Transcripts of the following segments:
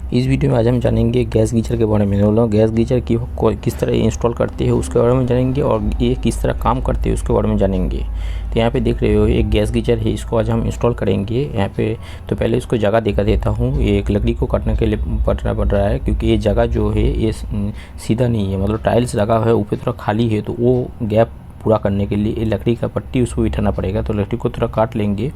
इस वीडियो में आज हम जानेंगे गैस गीजर के बारे में। लोग गैस गीजर की किस तरह इंस्टॉल करते हैं उसके बारे में जानेंगे और ये किस तरह काम करते हैं उसके बारे में जानेंगे। तो यहाँ पे देख रहे हो एक गैस गीजर है, इसको आज हम इंस्टॉल करेंगे यहाँ पे। तो पहले इसको जगह देकर देता हूँ। ये एक लकड़ी को काटने के लिए पड़ रहा है क्योंकि ये जगह जो है ये सीधा नहीं है, मतलब टाइल्स लगा है ऊपर थोड़ा खाली है, तो वो गैप पूरा करने के लिए ये लकड़ी का पट्टी उसको बिठाना पड़ेगा। तो लकड़ी को थोड़ा काट लेंगे,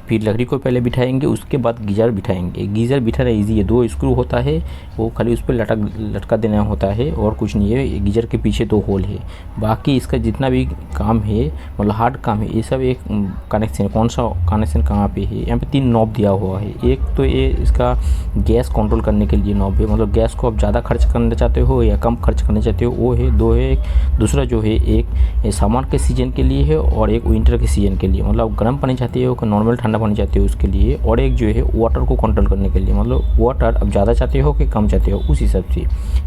फिर लकड़ी को पहले बिठाएंगे, उसके बाद गीजर बिठाएंगे। गीजर बिठाना इजी है, 2 स्क्रू होता है, वो खाली उस पर लटका देना होता है और कुछ नहीं है। गीजर के पीछे 2 होल है, बाकी इसका जितना भी काम है मतलब हार्ड काम है ये सब एक कनेक्शन। कौन सा कनेक्शन कहाँ पे है, यहाँ पे 3 नॉब दिया हुआ है। एक तो ये इसका गैस कंट्रोल करने के लिए नॉब है, मतलब गैस को आप ज़्यादा खर्च करना चाहते हो या कम खर्च करना चाहते हो वो है। 2 है, दूसरा जो है एक समर के सीजन के लिए है और एक विंटर के सीजन के लिए, मतलब गर्म पानी चाहते हो नॉर्मल ठंडा पानी चाहते हो उसके लिए। और एक जो है वाटर को कंट्रोल करने के लिए, मतलब वाटर अब ज़्यादा चाहते हो कि कम चाहते हो उस हिसाब से।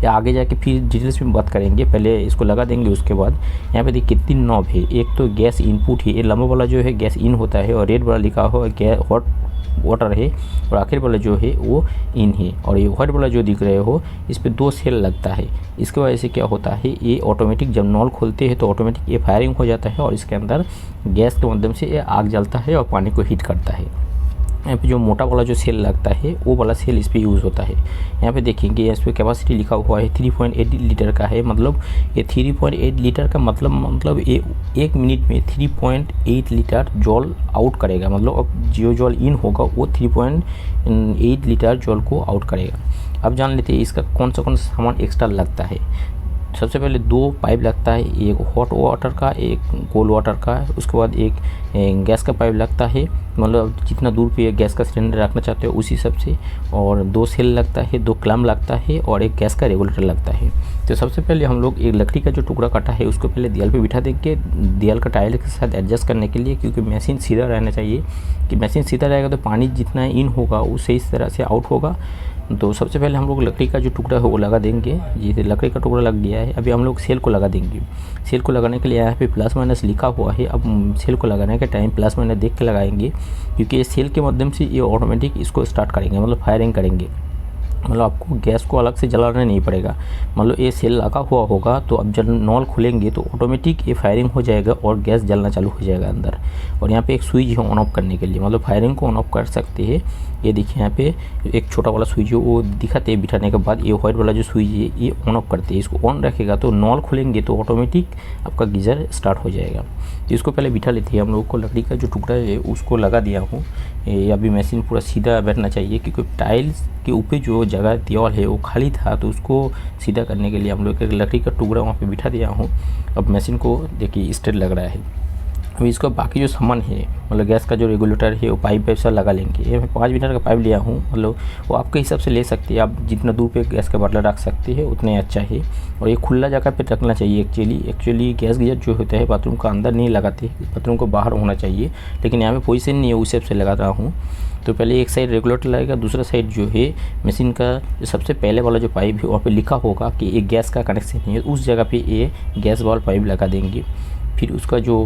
या आगे जाके फिर डिटेल्स में बात करेंगे, पहले इसको लगा देंगे। उसके बाद यहाँ पे देखिए 3 नॉब है। एक तो गैस इनपुट है, ये लंबा वाला जो है गैस इन होता है और रेड वाला लिखा हुआ गैस हॉट वाटर है, और आखिर वाला जो है वो इन है। और ये व्हाइट वाला जो दिख रहे हो इस पे 2 सेल लगता है। इसके वजह से क्या होता है, ये ऑटोमेटिक जब नॉल खोलते हैं तो ऑटोमेटिक ये फायरिंग हो जाता है और इसके अंदर गैस के माध्यम से ये आग जलता है और पानी को हीट करता है। यहाँ पे जो मोटा वाला जो सेल लगता है वो वाला सेल इस पर यूज़ होता है। यहाँ पे देखेंगे इस पर कैपेसिटी लिखा हुआ है 3.8 लीटर का है, मतलब ये 3.8 लीटर का मतलब ये 1 मिनट में 3.8 लीटर जॉल आउट करेगा। मतलब अब जो जॉल इन होगा वो 3.8 लीटर जॉल को आउट करेगा। अब जान लेते हैं इसका कौन सा सामान एक्स्ट्रा लगता है। सबसे पहले 2 पाइप लगता है, एक हॉट वाटर का एक कोल्ड वाटर का। उसके बाद एक गैस का पाइप लगता है, मतलब जितना दूर पे गैस का सिलेंडर रखना चाहते हो उसी हिसाब से। और 2 सेल लगता है, 2 क्लम लगता है और एक गैस का रेगुलेटर लगता है। तो सबसे पहले हम लोग एक लकड़ी का जो टुकड़ा काटा है उसको पहले दीवार पे बिठा देंगे, दीवार का टाइल के साथ एडजस्ट करने के लिए, क्योंकि मशीन सीधा रहना चाहिए। कि मशीन सीधा रहेगा तो पानी जितना इन होगा वो सही तरह से आउट होगा। तो सबसे पहले हम लोग लकड़ी का जो टुकड़ा है वो लगा देंगे। ये लकड़ी का टुकड़ा लग गया है, अभी हम लोग सेल को लगा देंगे। सेल को लगाने के लिए यहाँ पे प्लस माइनस लिखा हुआ है। अब सेल को लगाने के टाइम प्लस माइनस देख के लगाएंगे, क्योंकि ये सेल के माध्यम से ये ऑटोमेटिक इसको स्टार्ट करेंगे, मतलब फायरिंग करेंगे। मतलब आपको गैस को अलग से जलाना नहीं पड़ेगा, मतलब ये सेल लगा हुआ होगा तो अब जब नॉल खुलेंगे तो ऑटोमेटिक ये फायरिंग हो जाएगा और गैस जलना चालू हो जाएगा अंदर। और यहाँ पे एक स्विच है ऑन ऑफ करने के लिए, मतलब फायरिंग को ऑन ऑफ कर सकते हैं। ये देखिए यहाँ पे एक छोटा वाला स्विच है वो दिखाते हैं बिठाने के बाद। ये व्हाइट वाला जो स्विच है ये ऑन ऑफ करते हैं, इसको ऑन रखेगा तो नॉल खुलेंगे तो ऑटोमेटिक आपका गीज़र स्टार्ट हो जाएगा। तो इसको पहले बिठा लेते हैं हम लोग को। लकड़ी का जो टुकड़ा है उसको लगा दिया हूँ। अभी मशीन पूरा सीधा बैठना चाहिए, क्योंकि टाइल्स के ऊपर जो जगह दीवार है वो खाली था, तो उसको सीधा करने के लिए हम लोग एक लकड़ी का टुकड़ा वहाँ पे बिठा दिया हूँ। अब मशीन को देखिए स्ट्रेट लग रहा है। अभी इसको बाकी जो सामान है, मतलब गैस का जो रेगुलेटर है वो पाइप सब लगा लेंगे। ये मैं 5 मीटर का पाइप लिया हूँ, मतलब वो आपके हिसाब से ले सकते हैं, आप जितना दूर पे गैस का बाटला रख सकते हैं उतने अच्छा है। और ये खुला जगह पे रखना चाहिए। एक्चुअली गैस गीजर जो होता है बाथरूम का अंदर नहीं लगाते, बाथरूम को बाहर होना चाहिए, लेकिन यहाँ पे पोजीशन नहीं है उस हिसाब से लगा रहा हूँ। तो पहले एक साइड रेगुलेटर लगेगा, दूसरा साइड जो है मशीन का सबसे पहले वाला जो पाइप है वहाँ पे लिखा होगा कि एक गैस का कनेक्शन है, उस जगह पे ये गैस वाला पाइप लगा देंगे। फिर उसका जो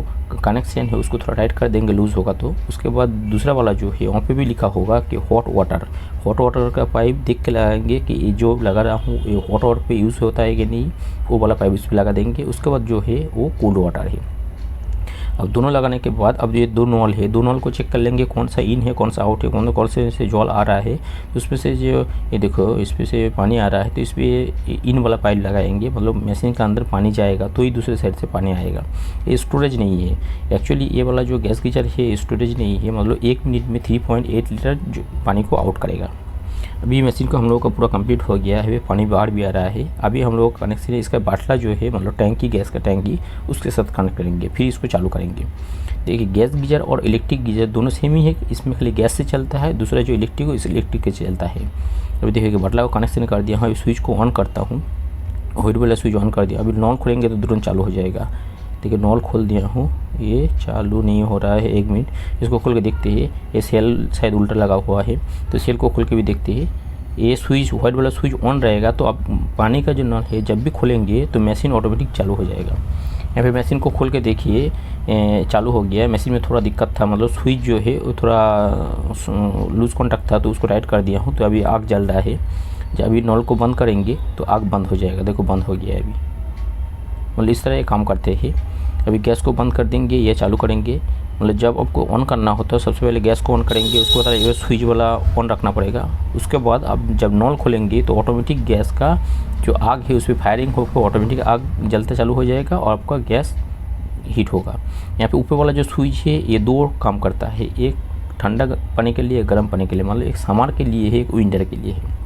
कनेक्शन है उसको थोड़ा टाइट कर देंगे, लूज़ होगा तो। उसके बाद दूसरा वाला जो है वहाँ पे भी लिखा होगा कि हॉट वाटर का पाइप देख के लगाएंगे कि ये जो लगा रहा हूँ ये हॉट वाटर पे यूज़ होता है कि नहीं, वो वाला पाइप इस पर लगा देंगे। उसके बाद जो है वो कोल्ड वाटर है। अब दोनों लगाने के बाद अब ये 2 नॉल है, 2 नॉल को चेक कर लेंगे कौन सा इन है कौन सा आउट है, कौन से जॉल आ रहा है। तो उसमें से जो ये देखो इसमें से पानी आ रहा है तो इस पर इन वाला पाइप लगाएंगे, मतलब मशीन का अंदर पानी जाएगा तो ही दूसरे साइड से पानी आएगा। ये स्टोरेज नहीं है, एक्चुअली ये वाला जो गैस गीजर है स्टोरेज नहीं है, मतलब 1 मिनट में 3.8 लीटर पानी को आउट करेगा। अभी मशीन को हम लोग का पूरा कंप्लीट हो गया है, पानी बाहर भी आ रहा है। अभी हम लोग कनेक्शन इसका बाटला जो है मतलब टैंकी, गैस का टैंकी उसके साथ कनेक्ट करेंगे, फिर इसको चालू करेंगे। देखिए गैस गीजर और इलेक्ट्रिक गीजर दोनों सेम ही है, इसमें खाली गैस से चलता है, दूसरा जो इलेक्ट्रिक हो इस इलेक्ट्रिक से चलता है। अभी देखिए बाटला को कनेक्शन कर दिया हूँ, स्विच को ऑन करता हूँ, व्हाइट वाला स्विच ऑन कर दिया। अभी नॉन खोलेंगे तो तुरंत चालू हो जाएगा। देखिए नॉल खोल दिया हूँ, ये चालू नहीं हो रहा है, 1 मिनट। इसको खोल के देखते हैं, ये सेल शायद उल्टा लगा हुआ है, तो सेल को खोल के भी देखते हैं। ये स्विच व्हाइट वाला स्विच ऑन रहेगा तो आप पानी का जो नल है जब भी खोलेंगे तो मशीन ऑटोमेटिक चालू हो जाएगा। यहाँ पे मशीन को खोल के देखिए चालू हो गया है। मशीन में थोड़ा दिक्कत था, मतलब स्विच जो है वो थोड़ा लूज कॉन्टैक्ट था तो उसको टाइट कर दिया हूँ, तो अभी आग जल रहा है। जब अभी नल को बंद करेंगे तो आग बंद हो जाएगा, देखो बंद हो गया है अभी। मतलब इस तरह ये काम करते हैं। अभी गैस को बंद कर देंगे या चालू करेंगे, मतलब जब आपको ऑन करना होता है सबसे पहले गैस को ऑन करेंगे, उसके बाद ये स्विच वाला ऑन रखना पड़ेगा। उसके बाद अब जब नल खोलेंगे तो ऑटोमेटिक गैस का जो आग है उस पर फायरिंग होकर ऑटोमेटिक आग जलता चालू हो जाएगा और आपका गैस हीट होगा। यहाँ पे ऊपर वाला जो स्विच है ये दो काम करता है, एक ठंडा पानी के लिए, गर्म पानी के लिए, मतलब एक समर के लिए है, एक विंटर के लिए है।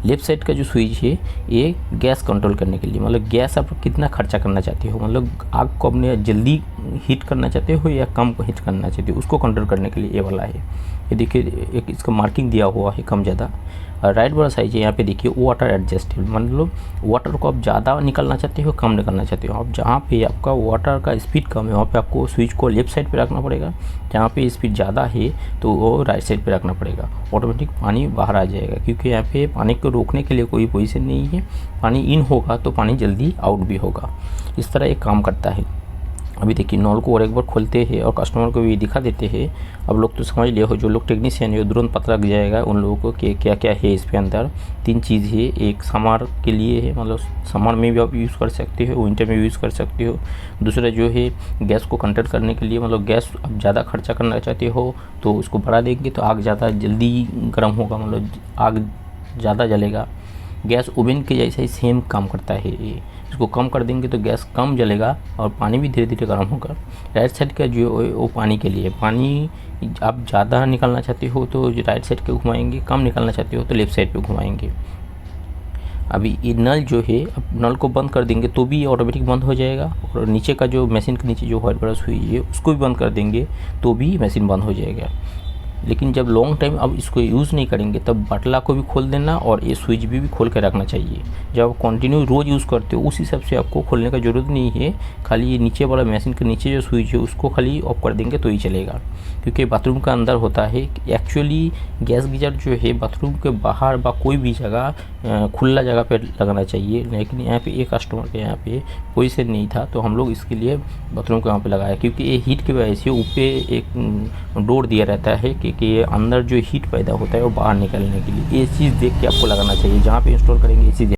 लेफ्ट साइड का जो स्विच है ये गैस कंट्रोल करने के लिए, मतलब गैस आप कितना खर्चा करना चाहते हो, मतलब आग को अपने जल्दी हीट करना चाहते हो या कम हीट करना चाहते हो, उसको कंट्रोल करने के लिए ये वाला है। ये देखिए एक इसका मार्किंग दिया हुआ है कम ज़्यादा। और राइट वाला साइज है, यहाँ पे देखिए वाटर एडजस्टेबल, मतलब वाटर को आप ज़्यादा निकालना चाहते हो कम निकालना चाहते हो, आप जहाँ पे आपका वाटर का स्पीड कम है वहाँ पे आपको स्विच को लेफ्ट साइड पे रखना पड़ेगा, जहाँ पे स्पीड ज़्यादा है तो वो राइट साइड पे रखना पड़ेगा। ऑटोमेटिक पानी बाहर आ जाएगा, क्योंकि यहाँ पे पानी को रोकने के लिए कोई पोजीशन नहीं है, पानी इन होगा तो पानी जल्दी आउट भी होगा। इस तरह एक काम करता है। अभी देखिए नल को और एक बार खोलते हैं और कस्टमर को भी दिखा देते हैं। अब लोग तो समझ लिए हो, जो लोग टेक्नीशियन है तुरंत पता लग जाएगा उन लोगों को कि क्या क्या है इसके अंदर। 3 चीज़ है, एक समर के लिए है, मतलब समर में भी आप यूज़ कर सकते हो, विंटर में भी यूज़ कर सकते हो। दूसरा जो है गैस को कंट्रोल करने के लिए, मतलब गैस आप ज़्यादा खर्चा करना चाहते हो तो उसको बढ़ा देंगे तो आग ज़्यादा जल्दी गर्म होगा, मतलब आग ज़्यादा जलेगा। गैस ओवन के जैसा ही सेम काम करता है ये, इसको कम कर देंगे तो गैस कम जलेगा और पानी भी धीरे धीरे गर्म होगा। राइट साइड का जो वो पानी के लिए, पानी आप ज़्यादा निकालना चाहते हो तो राइट साइड पे घुमाएंगे, कम निकालना चाहते हो तो लेफ़्ट साइड पे घुमाएंगे। अभी ये नल जो है, अब नल को बंद कर देंगे तो भी ऑटोमेटिक बंद हो जाएगा, और नीचे का जो मशीन के नीचे जो व्हाइट बड़ा स्विच है उसको भी बंद कर देंगे तो भी मशीन बंद हो जाएगा। लेकिन जब लॉन्ग टाइम अब इसको यूज़ नहीं करेंगे तब बटला को भी खोल देना और ये स्विच भी खोल के रखना चाहिए। जब आप कंटिन्यू रोज़ यूज़ करते हो उस हिसाब से आपको खोलने का ज़रूरत नहीं है, खाली ये नीचे वाला मशीन के नीचे जो स्विच है उसको खाली ऑफ कर देंगे तो ही चलेगा, क्योंकि बाथरूम का अंदर होता है। एक्चुअली गैस गीजर जो है बाथरूम के बाहर बा कोई भी जगह खुला जगह पे लगाना चाहिए, लेकिन यहाँ पे एक कस्टमर के यहाँ पे कोई से नहीं था तो हम लोग इसके लिए बाथरूम के वहाँ पे लगाया, क्योंकि ये हीट की वजह से ऊपर एक डोर दिया रहता है कि अंदर जो हीट पैदा होता है वो बाहर निकलने के लिए। ये चीज़ देख के आपको लगाना चाहिए, जहाँ पे इंस्टॉल करेंगे ये चीज़